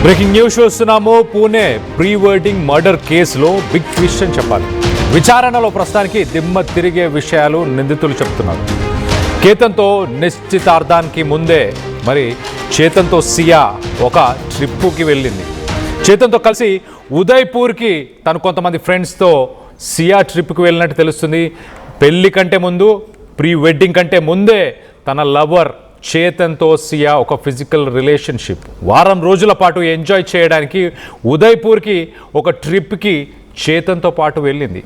Breaking news చూస్తున్నాము. Pune pre wedding murder కేసులో big twist అని చెప్పాలి. విచారణలో ప్రస్తుతానికి దిమ్మ తిరిగే విషయాలు నిందితులు చెప్తున్నారు. కేతన్తో నిశ్చితార్థానికి ముందే మరి చేతన్తో సియా ఒక ట్రిప్పుకి వెళ్ళింది. చేతన్తో కలిసి ఉదయ్పూర్కి తను కొంతమంది ఫ్రెండ్స్తో సియా ట్రిప్కి వెళ్ళినట్టు తెలుస్తుంది. పెళ్లి కంటే ముందు, ప్రీ వెడ్డింగ్ కంటే ముందే తన లవర్ చేతన్తో సియా ఒక ఫిజికల్ రిలేషన్షిప్ వారం రోజుల పాటు ఎంజాయ్ చేయడానికి ఉదయ్పూర్కి ఒక ట్రిప్కి చేతన్తో పాటు వెళ్ళింది.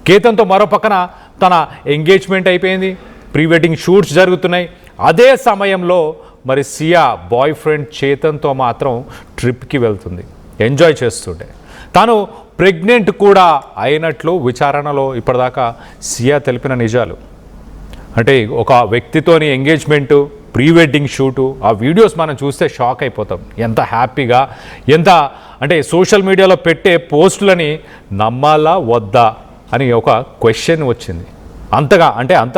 కేతన్తో మరో పక్కన తన ఎంగేజ్మెంట్ అయిపోయింది, ప్రీ వెడ్డింగ్ షూట్స్ జరుగుతున్నాయి. అదే సమయంలో మరి సియా బాయ్ ఫ్రెండ్ చేతన్తో మాత్రం ట్రిప్కి వెళ్తుంది, ఎంజాయ్ చేస్తుంటే. తాను ప్రెగ్నెంట్ కూడా అయినట్లు విచారణలో ఇప్పటిదాకా సియా తెలిపిన నిజాలు. అంటే ఒక వ్యక్తితోని ఎంగేజ్మెంటు, ప్రీ వెడ్డింగ్ షూటు, ఆ వీడియోస్ మనం చూస్తే షాక్ అయిపోతాం. ఎంత హ్యాపీగా, ఎంత అంటే సోషల్ మీడియాలో పెట్టే పోస్టులని నమ్మాలా వద్దా అని ఒక క్వశ్చన్ వచ్చింది. అంతగా అంటే అంత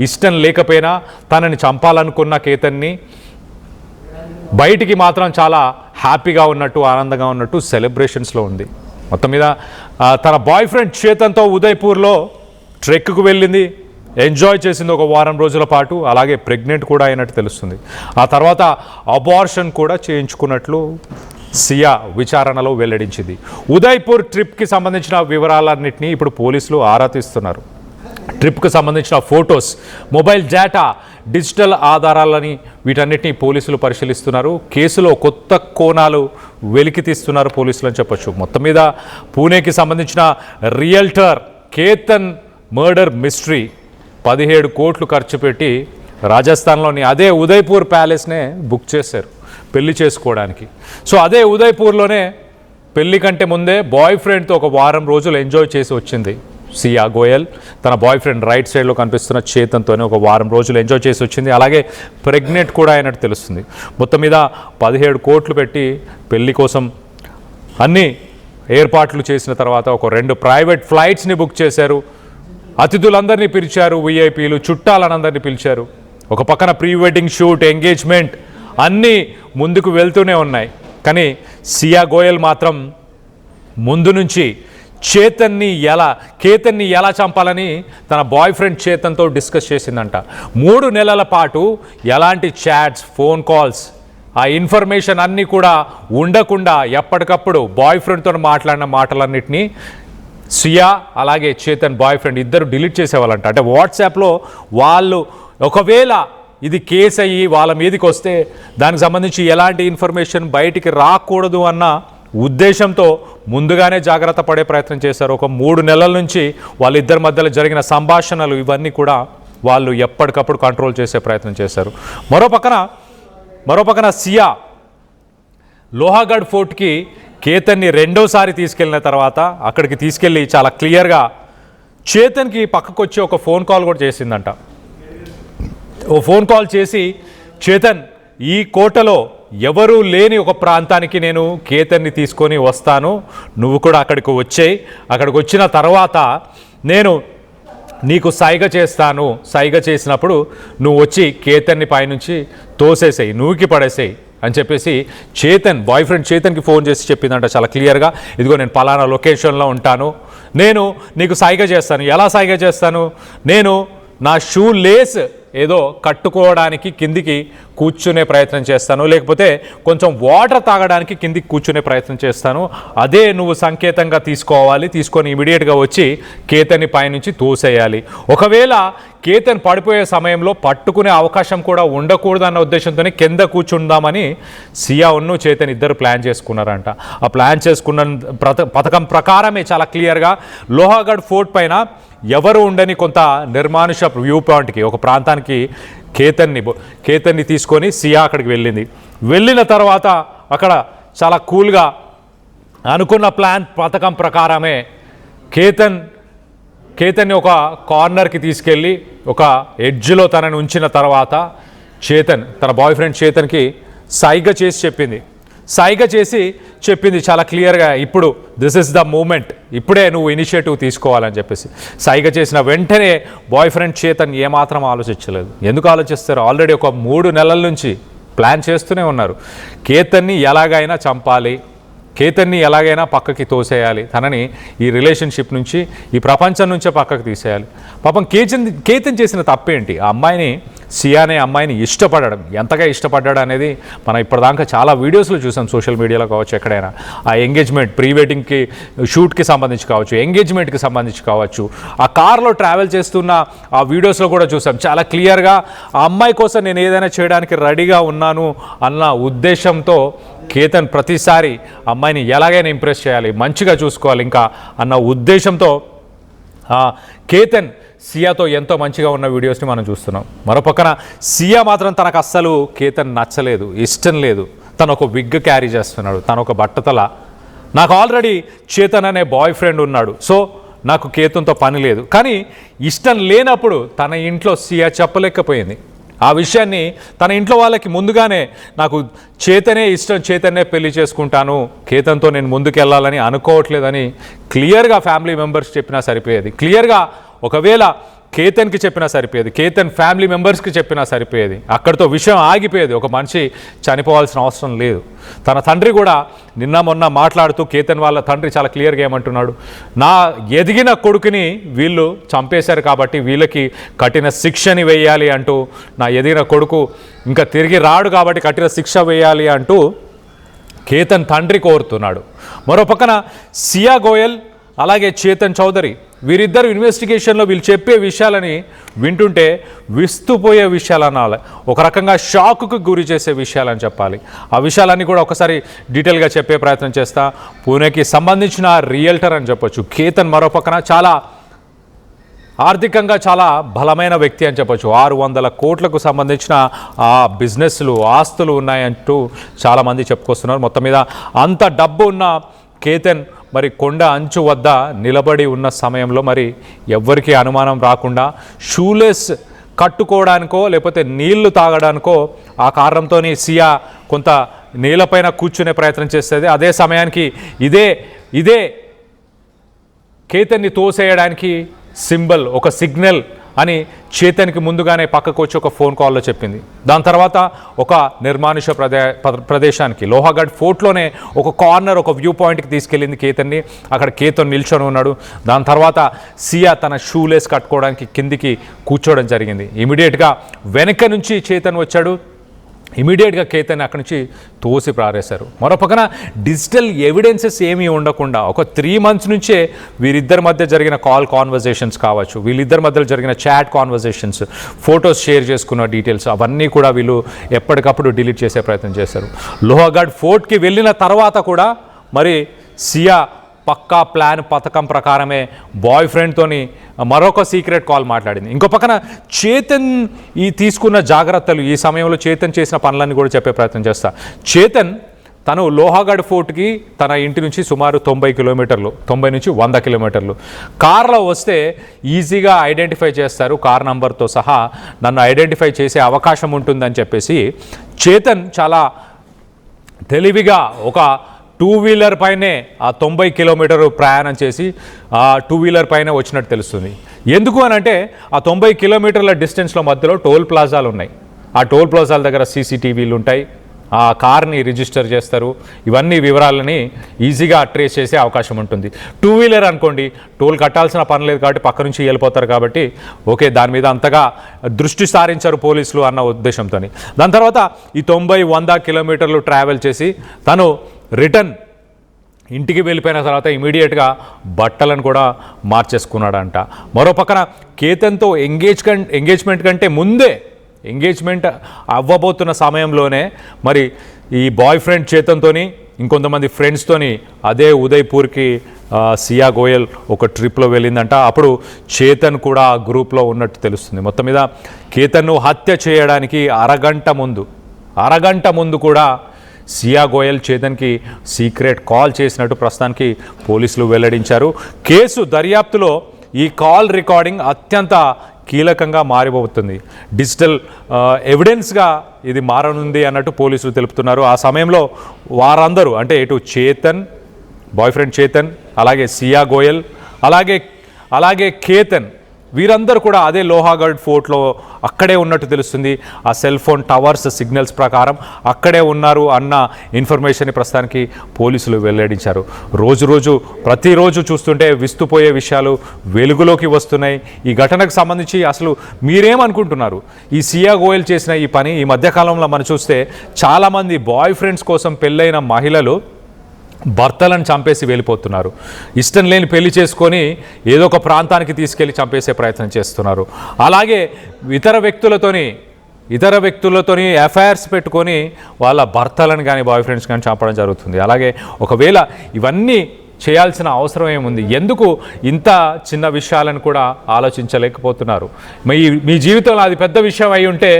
ఇష్టం లేకపోయినా తనని చంపాలనుకున్న కేతన్ని బయటికి మాత్రం చాలా హ్యాపీగా ఉన్నట్టు, ఆనందంగా ఉన్నట్టు సెలబ్రేషన్స్లో ఉంది. మొత్తం మీద తన బాయ్ ఫ్రెండ్ చేతన్తో ఉదయ్పూర్లో ట్రెక్కు వెళ్ళింది, ఎంజాయ్ చేసింది ఒక వారం రోజుల పాటు. అలాగే ప్రెగ్నెంట్ కూడా అయినట్టు తెలుస్తుంది. ఆ తర్వాత అబార్షన్ కూడా చేయించుకున్నట్లు సియా విచారణలో వెల్లడించింది. ఉదయ్పూర్ ట్రిప్కి సంబంధించిన వివరాలన్నింటినీ ఇప్పుడు పోలీసులు ఆరా తీస్తున్నారు. ట్రిప్కి సంబంధించిన ఫొటోస్, మొబైల్ డేటా, డిజిటల్ ఆధారాలని వీటన్నిటినీ పోలీసులు పరిశీలిస్తున్నారు. కేసులో కొత్త కోణాలు వెలికి తీస్తున్నారు పోలీసులు అని చెప్పొచ్చు. మొత్తం మీద పూణేకి సంబంధించిన రియల్టర్ కేతన్ మర్డర్ మిస్టరీ 17 కోట్లు ఖర్చు పెట్టి రాజస్థాన్లోని అదే ఉదయ్పూర్ ప్యాలెస్నే బుక్ చేశారు పెళ్లి చేసుకోవడానికి. సో అదే ఉదయ్పూర్లోనే పెళ్లి కంటే ముందే బాయ్ ఫ్రెండ్తో ఒక వారం రోజులు ఎంజాయ్ చేసి వచ్చింది సియా గోయల్. తన బాయ్ ఫ్రెండ్ రైట్ సైడ్లో కనిపిస్తున్న చేతన్తోనే ఒక వారం రోజులు ఎంజాయ్ చేసి వచ్చింది. అలాగే ప్రెగ్నెంట్ కూడా అయినట్టు తెలుస్తుంది. మొత్తం మీద 17 కోట్లు పెట్టి పెళ్లి కోసం అన్ని ఏర్పాట్లు చేసిన తర్వాత ఒక 2 ప్రైవేట్ ఫ్లైట్స్ని బుక్ చేశారు. అతిథులందరినీ పిలిచారు, విఐపీలు చుట్టాలనందరినీ పిలిచారు. ఒక పక్కన ప్రీ వెడ్డింగ్ షూట్, ఎంగేజ్మెంట్ అన్నీ ముందుకు వెళ్తూనే ఉన్నాయి. కానీ సియా గోయల్ మాత్రం ముందు నుంచి కేతన్ని ఎలా చంపాలని తన బాయ్ ఫ్రెండ్ చేతన్తో డిస్కస్ చేసిందంట. 3 నెలల పాటు ఎలాంటి చాట్స్, ఫోన్ కాల్స్, ఆ ఇన్ఫర్మేషన్ అన్నీ కూడా ఉండకుండా ఎప్పటికప్పుడు బాయ్ ఫ్రెండ్తో మాట్లాడిన మాటలన్నింటినీ సియా అలాగే చేతన్ బాయ్ ఫ్రెండ్ ఇద్దరు డిలీట్ చేసేవాళ్ళంట. అంటే వాట్సాప్లో వాళ్ళు ఒకవేళ ఇది కేసు అయ్యి వాళ్ళ మీదకి వస్తే దానికి సంబంధించి ఎలాంటి ఇన్ఫర్మేషన్ బయటికి రాకూడదు అన్న ఉద్దేశంతో ముందుగానే జాగ్రత్త పడే ప్రయత్నం చేశారు. ఒక 3 నెలల నుంచి వాళ్ళిద్దరి మధ్యలో జరిగిన సంభాషణలు ఇవన్నీ కూడా వాళ్ళు ఎప్పటికప్పుడు కంట్రోల్ చేసే ప్రయత్నం చేశారు. మరోపక్కన సియా లోహాగఢ్ ఫోర్ట్కి కేతన్ని రెండోసారి తీసుకెళ్ళిన తర్వాత అక్కడికి తీసుకెళ్ళి చాలా క్లియర్గా చేతన్కి పక్కకు వచ్చి ఒక ఫోన్ కాల్ కూడా చేసిందంట. ఓ ఫోన్ కాల్ చేసి, చేతన్ ఈ కోటలో ఎవరూ లేని ఒక ప్రాంతానికి నేను కేతన్ని తీసుకొని వస్తాను, నువ్వు కూడా అక్కడికి వచ్చేయి, అక్కడికి వచ్చిన తర్వాత నేను నీకు సైగ చేస్తాను, సైగ చేసినప్పుడు నువ్వు వచ్చి కేతన్ని పైనుంచి తోసేసేయి, నూకి పడేసేయి అని చెప్పేసి చేతన్ బాయ్ ఫ్రెండ్ చేతన్కి ఫోన్ చేసి చెప్పిందంట చాలా క్లియర్గా. ఇదిగో నేను పలానా లొకేషన్లో ఉంటాను, నేను నీకు సైగ చేస్తాను. ఎలా సైగ చేస్తాను? నేను నా షూ లేస్ ఏదో కట్టుకోవడానికి కిందికి కూర్చునే ప్రయత్నం చేస్తాను, లేకపోతే కొంచెం వాటర్ తాగడానికి కిందికి కూర్చునే ప్రయత్నం చేస్తాను. అదే నువ్వు సంకేతంగా తీసుకోవాలి, తీసుకొని ఇమీడియట్గా వచ్చి కేతన్ని పైనుంచి తోసేయాలి. ఒకవేళ కేతన్ పడిపోయే సమయంలో పట్టుకునే అవకాశం కూడా ఉండకూడదన్న ఉద్దేశంతోనే కింద కూర్చుందామని సియా ఉన్ను చేతన్ ఇద్దరు ప్లాన్ చేసుకున్నారంట. ఆ ప్లాన్ చేసుకున్న పథకం ప్రకారమే చాలా క్లియర్గా లోహాగఢ్ ఫోర్ట్ పైన ఎవరు ఉండని కొంత నిర్మానుష వ్యూ పాయింట్కి, ఒక ప్రాంతానికి కేతన్ని తీసుకొని సియా అక్కడికి వెళ్ళింది. వెళ్ళిన తర్వాత అక్కడ చాలా కూల్గా అనుకున్న పథకం ప్రకారమే కేతన్ని ఒక కార్నర్కి తీసుకెళ్ళి ఒక ఎడ్జ్లో తనని ఉంచిన తర్వాత తన బాయ్ ఫ్రెండ్ చేతన్కి సైగ చేసి చెప్పింది చాలా క్లియర్గా, ఇప్పుడు దిస్ ఇస్ ద మూమెంట్, ఇప్పుడే నువ్వు ఇనిషియేటివ్ తీసుకోవాలని చెప్పేసి. సైగ చేసిన వెంటనే బాయ్ ఫ్రెండ్ చేతన్ ఏమాత్రం ఆలోచించలేదు. ఎందుకు ఆలోచిస్తారు? ఆల్రెడీ ఒక 3 నెలల నుంచి ప్లాన్ చేస్తూనే ఉన్నారు. కేతన్ని ఎలాగైనా చంపాలి, కేతన్ని ఎలాగైనా పక్కకి తోసేయాలి, తనని ఈ రిలేషన్షిప్ నుంచి, ఈ ప్రపంచం నుంచే పక్కకు తీసేయాలి. పాపం కేతన్ చేసిన తప్పేంటి? ఆ అమ్మాయిని, సియా అనే అమ్మాయిని ఇష్టపడడం, ఎంతగా ఇష్టపడ్డాడు అనేది మనం ఇప్పటిదాకా చాలా వీడియోస్లో చూసాం, సోషల్ మీడియాలో కావచ్చు, ఎక్కడైనా. ఆ ఎంగేజ్మెంట్, ప్రీ వెడ్డింగ్కి షూట్కి సంబంధించి కావచ్చు, ఎంగేజ్మెంట్కి సంబంధించి కావచ్చు, ఆ కార్లో ట్రావెల్ చేస్తున్న ఆ వీడియోస్లో కూడా చూసాం చాలా క్లియర్గా. ఆ అమ్మాయి కోసం నేను ఏదైనా చేయడానికి రెడీగా ఉన్నాను అన్న ఉద్దేశంతో కేతన్ ప్రతిసారి అమ్మాయిని ఎలాగైనా ఇంప్రెస్ చేయాలి, మంచిగా చూసుకోవాలి ఇంకా అన్న ఉద్దేశంతో కేతన్ సియాతో ఎంతో మంచిగా ఉన్న వీడియోస్ని మనం చూస్తున్నాం. మరోపక్కన సియా మాత్రం తనకు అస్సలు కేతన్ నచ్చలేదు, ఇష్టం లేదు. తను ఒక విగ్ క్యారీ చేస్తున్నాడు, తను ఒక బట్టతల. నాకు ఆల్రెడీ చేతన్ అనే బాయ్ ఫ్రెండ్ ఉన్నాడు, సో నాకు కేతన్తో పని లేదు. కానీ ఇష్టం లేనప్పుడు తన ఇంట్లో సియా చెప్పలేకపోయింది. ఆ విషయాన్ని తన ఇంట్లో వాళ్ళకి ముందుగానే, నాకు చేతనే ఇష్టం, చేతనే పెళ్లి చేసుకుంటాను, కేతన్తో నేను ముందుకెళ్ళాలని అనుకోవట్లేదని క్లియర్గా ఫ్యామిలీ మెంబర్స్ చెప్పినా సరిపోయేది. క్లియర్గా ఒకవేళ కేతన్కి చెప్పినా సరిపోయేది, కేతన్ ఫ్యామిలీ మెంబర్స్కి చెప్పినా సరిపోయేది. అక్కడితో విషయం ఆగిపోయేది. ఒక మనిషి చనిపోవాల్సిన అవసరం లేదు. తన తండ్రి కూడా నిన్న మొన్న మాట్లాడుతూ, కేతన్ వాళ్ళ తండ్రి చాలా క్లియర్గా ఏమంటున్నాడు, నా ఎదిగిన కొడుకుని వీళ్ళు చంపేశారు కాబట్టి వీళ్ళకి కఠిన శిక్షని వేయాలి అంటూ, నా ఎదిగిన కొడుకు ఇంకా తిరిగి రాడు కాబట్టి కఠిన శిక్ష వేయాలి అంటూ కేతన్ తండ్రి కోరుతున్నాడు. మరో పక్కన సియా గోయల్ అలాగే చేతన్ చౌదరి, వీరిద్దరు ఇన్వెస్టిగేషన్లో వీళ్ళు చెప్పే విషయాలని వింటుంటే విస్తుపోయే విషయాలు అనాలి, ఒక రకంగా షాక్కు గురి చేసే విషయాలని చెప్పాలి. ఆ విషయాలన్నీ కూడా ఒకసారి డీటెయిల్గా చెప్పే ప్రయత్నం చేస్తా. పూణేకి సంబంధించిన రియల్టర్ అని చెప్పొచ్చు కేతన్. మరో పక్కన చాలా ఆర్థికంగా చాలా బలమైన వ్యక్తి అని చెప్పొచ్చు. 600 కోట్లకు సంబంధించిన ఆ బిజినెస్లు, ఆస్తులు ఉన్నాయంటూ చాలామంది చెప్పుకొస్తున్నారు. మొత్తం మీద అంత డబ్బు ఉన్న కేతన్ మరి కొండ అంచు వద్ద నిలబడి ఉన్న సమయంలో మరి ఎవ్వరికీ అనుమానం రాకుండా షూలెస్ కట్టుకోవడానికో లేకపోతే నీళ్లు తాగడానికో ఆ కారణంతో సియా కొంత నీళ్ళపైన కూర్చునే ప్రయత్నం చేస్తుంది. అదే సమయానికి ఇదే కేతన్ని తోసేయడానికి సింబల్, ఒక సిగ్నల్ అని చేతన్కి ముందుగానే పక్కకు వచ్చి ఒక ఫోన్ కాల్లో చెప్పింది. దాని తర్వాత ఒక నిర్మానుష ప్రదేశానికి, లోహాగఢ్ ఫోర్ట్లోనే ఒక కార్నర్, ఒక వ్యూ పాయింట్కి తీసుకెళ్ళింది కేతన్ని. అక్కడ కేతన్ నిల్చొని ఉన్నాడు. దాని తర్వాత సియా తన షూలేస్ కట్టుకోవడానికి కిందికి కూర్చోవడం జరిగింది. ఇమీడియట్గా వెనక నుంచి చేతన్ వచ్చాడు. ఇమీడియట్గా కేతన్ అక్కడి నుంచి తోసి పారేశారు. మరో పక్కన డిజిటల్ ఎవిడెన్సెస్ ఏమీ ఉండకుండా ఒక 3 months నుంచే వీరిద్దరి మధ్య జరిగిన కాల్ కాన్వర్జేషన్స్ కావచ్చు, వీళ్ళిద్దరి మధ్యలో జరిగిన చాట్ కాన్వర్జేషన్స్, ఫొటోస్ షేర్ చేసుకున్న డీటెయిల్స్ అవన్నీ కూడా వీళ్ళు ఎప్పటికప్పుడు డిలీట్ చేసే ప్రయత్నం చేశారు. లోహాగఢ్ ఫోర్ట్కి వెళ్ళిన తర్వాత కూడా మరి సియా పక్కా ప్లాన్, పథకం ప్రకారమే బాయ్ ఫ్రెండ్తోని మరొక సీక్రెట్ కాల్ మాట్లాడింది. ఇంకో పక్కన చేతన్ ఈ తీసుకున్న జాగ్రత్తలు, ఈ సమయంలో చేతన్ చేసిన పనులన్నీ కూడా చెప్పే ప్రయత్నం చేస్తా. చేతన్ తను లోహాగఢ్ ఫోర్ట్కి తన ఇంటి నుంచి సుమారు 90 కిలోమీటర్లు, 90 నుంచి 100 కిలోమీటర్లు కార్లో వస్తే ఈజీగా ఐడెంటిఫై చేస్తారు, కార్ నంబర్తో సహా నన్ను ఐడెంటిఫై చేసే అవకాశం ఉంటుందని చెప్పేసి చేతన్ చాలా తెలివిగా ఒక 2-wheeler పైనే ఆ 90 కిలోమీటర్లు ప్రయాణం చేసి ఆ 2-wheeler పైన వచ్చినట్టు తెలుస్తుంది. ఎందుకు అని అంటే ఆ 90 కిలోమీటర్ల డిస్టెన్స్లో మధ్యలో టోల్ ప్లాజాలు ఉన్నాయి. ఆ టోల్ ప్లాజాల దగ్గర సీసీటీవీలు ఉంటాయి. ఆ కార్ని రిజిస్టర్ చేస్తారు. ఇవన్నీ వివరాలని ఈజీగా ట్రేస్ చేసే అవకాశం ఉంటుంది. 2-wheeler అనుకోండి, టోల్ కట్టాల్సిన పని లేదు కాబట్టి పక్క నుంచి వెళ్ళిపోతారు కాబట్టి ఓకే, దాని మీద అంతగా దృష్టి సారించారు పోలీసులు అన్న ఉద్దేశంతో. దాని తర్వాత ఈ 90-100 కిలోమీటర్లు ట్రావెల్ చేసి తను రిటర్న్ ఇంటికి వెళ్ళిపోయిన తర్వాత ఇమీడియట్గా బట్టలను కూడా మార్చేసుకున్నాడంట. మరో పక్కన కేతన్తో ఎంగేజ్మెంట్ కంటే ముందే, ఎంగేజ్మెంట్ అవ్వబోతున్న సమయంలోనే మరి ఈ బాయ్ ఫ్రెండ్ చేతన్తోని ఇంకొంతమంది ఫ్రెండ్స్తోని అదే ఉదయ్పూర్కి సియా గోయల్ ఒక ట్రిప్లో వెళ్ళిందంట. అప్పుడు చేతన్ కూడా ఆ గ్రూప్లో ఉన్నట్టు తెలుస్తుంది. మొత్తం మీద కేతన్ను హత్య చేయడానికి అరగంట ముందు కూడా సియా గోయల్ చేతన్కి సీక్రెట్ కాల్ చేసినట్టు ప్రస్తుతానికి పోలీసులు వెల్లడించారు. కేసు దర్యాప్తులో ఈ కాల్ రికార్డింగ్ అత్యంత కీలకంగా మారిపోతుంది, డిజిటల్ ఎవిడెన్స్గా ఇది మారనుంది అన్నట్టు పోలీసులు తెలుపుతున్నారు. ఆ సమయంలో వారందరూ అంటే ఇటు చేతన్, బాయ్ ఫ్రెండ్ చేతన్, అలాగే సియా గోయల్, అలాగే కేతన్ వీరందరూ కూడా అదే లోహాగఢ్ ఫోర్ట్లో అక్కడే ఉన్నట్టు తెలుస్తుంది. ఆ సెల్ ఫోన్ టవర్స్ సిగ్నల్స్ ప్రకారం అక్కడే ఉన్నారు అన్న ఇన్ఫర్మేషన్ని ప్రస్తుతానికి పోలీసులు వెల్లడించారు. ప్రతిరోజు చూస్తుంటే విస్తుపోయే విషయాలు వెలుగులోకి వస్తున్నాయి. ఈ ఘటనకు సంబంధించి అసలు మీరేమనుకుంటున్నారు? ఈ సియా గోయల్ చేసిన ఈ పని ఈ మధ్యకాలంలో మనం చూస్తే చాలామంది బాయ్ ఫ్రెండ్స్ కోసం పెళ్ళైన మహిళలు భర్తలను చంపేసి వెళ్ళిపోతున్నారు. ఇష్టం లేని పెళ్లి చేసుకొని ఏదో ఒక ప్రాంతానికి తీసుకెళ్ళి చంపేసే ప్రయత్నం చేస్తున్నారు. అలాగే ఇతర వ్యక్తులతోని ఎఫ్ఐఆర్స్ పెట్టుకొని వాళ్ళ భర్తలను కానీ బాయ్ ఫ్రెండ్స్ కానీ చంపడం జరుగుతుంది. అలాగే ఒకవేళ ఇవన్నీ చేయాల్సిన అవసరం ఏముంది? ఎందుకు ఇంత చిన్న విషయాలను కూడా ఆలోచించలేకపోతున్నారు? మీ జీవితంలో అది పెద్ద విషయం అయి ఉంటే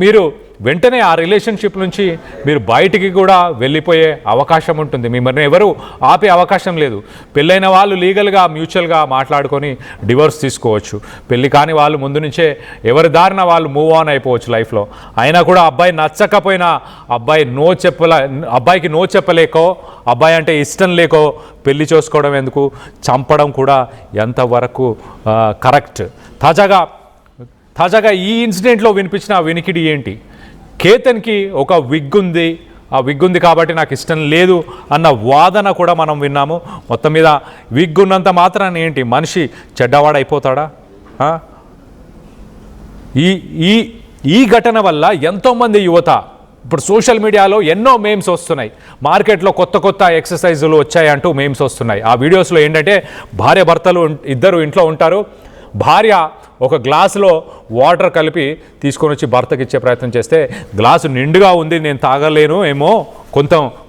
మీరు వెంటనే ఆ రిలేషన్షిప్ నుంచి మీరు బయటికి కూడా వెళ్ళిపోయే అవకాశం ఉంటుంది. మిమ్మల్ని ఎవరు ఆపే అవకాశం లేదు. పెళ్ళైన వాళ్ళు లీగల్గా మ్యూచువల్గా మాట్లాడుకొని డివోర్స్ తీసుకోవచ్చు. పెళ్ళి కాని వాళ్ళు ముందు నుంచే ఎవరి దారిన వాళ్ళు మూవ్ ఆన్ అయిపోవచ్చు లైఫ్లో. అయినా కూడా అబ్బాయి నచ్చకపోయినా అబ్బాయికి నో చెప్పలేకో, అబ్బాయి అంటే ఇష్టం లేకో పెళ్లి చేసుకోవడం ఎందుకు, చంపడం కూడా ఎంతవరకు కరెక్ట్? తాజాగా ఈ ఇన్సిడెంట్లో వినిపించిన వినికిడి ఏంటి? కేతన్కి ఒక విగ్ ఉంది, ఆ విగ్ ఉంది కాబట్టి నాకు ఇష్టం లేదు అన్న వాదన కూడా మనం విన్నాము. మొత్తం మీద విగ్ ఉన్నంత మాత్రాన్ని ఏంటి మనిషి చెడ్డవాడైపోతాడా? ఈ ఘటన వల్ల ఎంతోమంది యువత ఇప్పుడు సోషల్ మీడియాలో ఎన్నో మేమ్స్ వస్తున్నాయి. మార్కెట్లో కొత్త ఎక్సర్సైజులు వచ్చాయంటూ మేమ్స్ వస్తున్నాయి. ఆ వీడియోస్లో ఏంటంటే భార్య భర్తలు ఇద్దరు ఇంట్లో ఉంటారు. భార్య ఒక గ్లాసులో వాటర్ కలిపి తీసుకొని వచ్చి భర్తకి ఇచ్చే ప్రయత్నం చేస్తే గ్లాసు నిండుగా ఉంది, నేను తాగలేను ఏమో,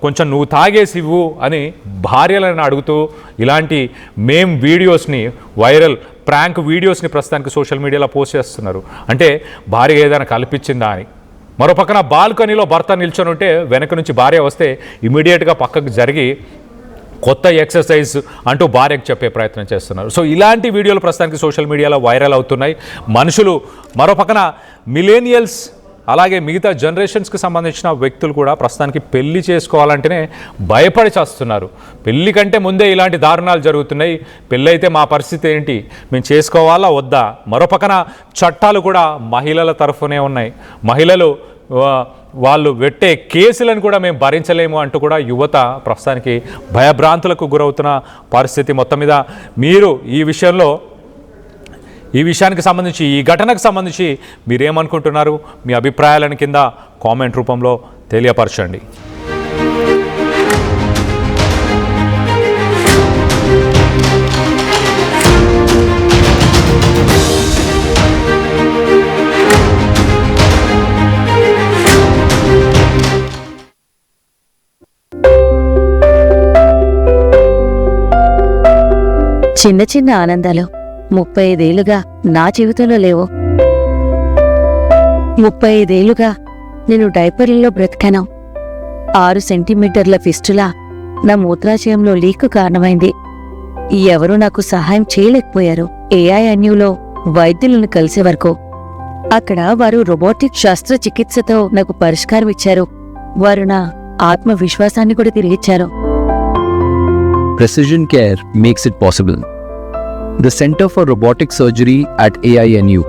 కొంచెం నువ్వు తాగేసి ఇవ్వు అని భార్యలను అడుగుతూ ఇలాంటి వీడియోస్ని వైరల్ ప్రాంక్ వీడియోస్ని ప్రస్తుతానికి సోషల్ మీడియాలో పోస్ట్ చేస్తున్నారు. అంటే భార్య ఏదైనా కల్పించిందా అని. మరోపక్కన బాల్కనీలో భర్త నిల్చొని ఉంటే వెనక నుంచి భార్య వస్తే ఇమీడియట్గా పక్కకు జరిగి కొత్త ఎక్సర్సైజ్ అంటూ భార్యకు చెప్పే ప్రయత్నం చేస్తున్నారు. సో ఇలాంటి వీడియోలు ప్రస్తుతానికి సోషల్ మీడియాలో వైరల్ అవుతున్నాయి. మనుషులు మరోపక్కన మిలేనియల్స్ అలాగే మిగతా జనరేషన్స్కి సంబంధించిన వ్యక్తులు కూడా ప్రస్తుతానికి పెళ్లి చేసుకోవాలంటేనే భయపడి చేస్తున్నారు. పెళ్లి కంటే ముందే ఇలాంటి దారుణాలు జరుగుతున్నాయి. పెళ్ళి అయితే మా పరిస్థితి ఏంటి, మేము చేసుకోవాలా వద్దా? మరోపక్కన చట్టాలు కూడా మహిళల తరఫునే ఉన్నాయి. మహిళలు వాళ్ళు పెట్టే కేసులను కూడా మేము భరించలేము అంటూ కూడా యువత ప్రస్తుతానికి భయభ్రాంతులకు గురవుతున్న పరిస్థితి. మొత్తం మీద మీరు ఈ విషయానికి సంబంధించి ఈ ఘటనకు సంబంధించి మీరేమనుకుంటున్నారు? మీ అభిప్రాయాలను కింద కామెంట్ రూపంలో తెలియపరచండి. చిన్న చిన్న ఆనందాలు 35 ఏళ్లుగా నా జీవితంలో లేవు. 35 ఏళ్లుగా నేను డైపర్లలో బ్రతికాను. 6 సెంటీమీటర్ల ఫిస్టులా నా మూత్రాశయంలో లీకు కారణమైంది. ఎవరూ నాకు సహాయం చేయలేకపోయారు. AINUలో వైద్యులను కలిసే వరకు. అక్కడ వారు రోబోటిక్ శస్త్రచికిత్సతో నాకు పరిష్కారం ఇచ్చారు. వారు నా ఆత్మవిశ్వాసాన్ని కూడా తిరిగిచ్చారు. Precision care makes it possible. The Center for Robotic Surgery at AINU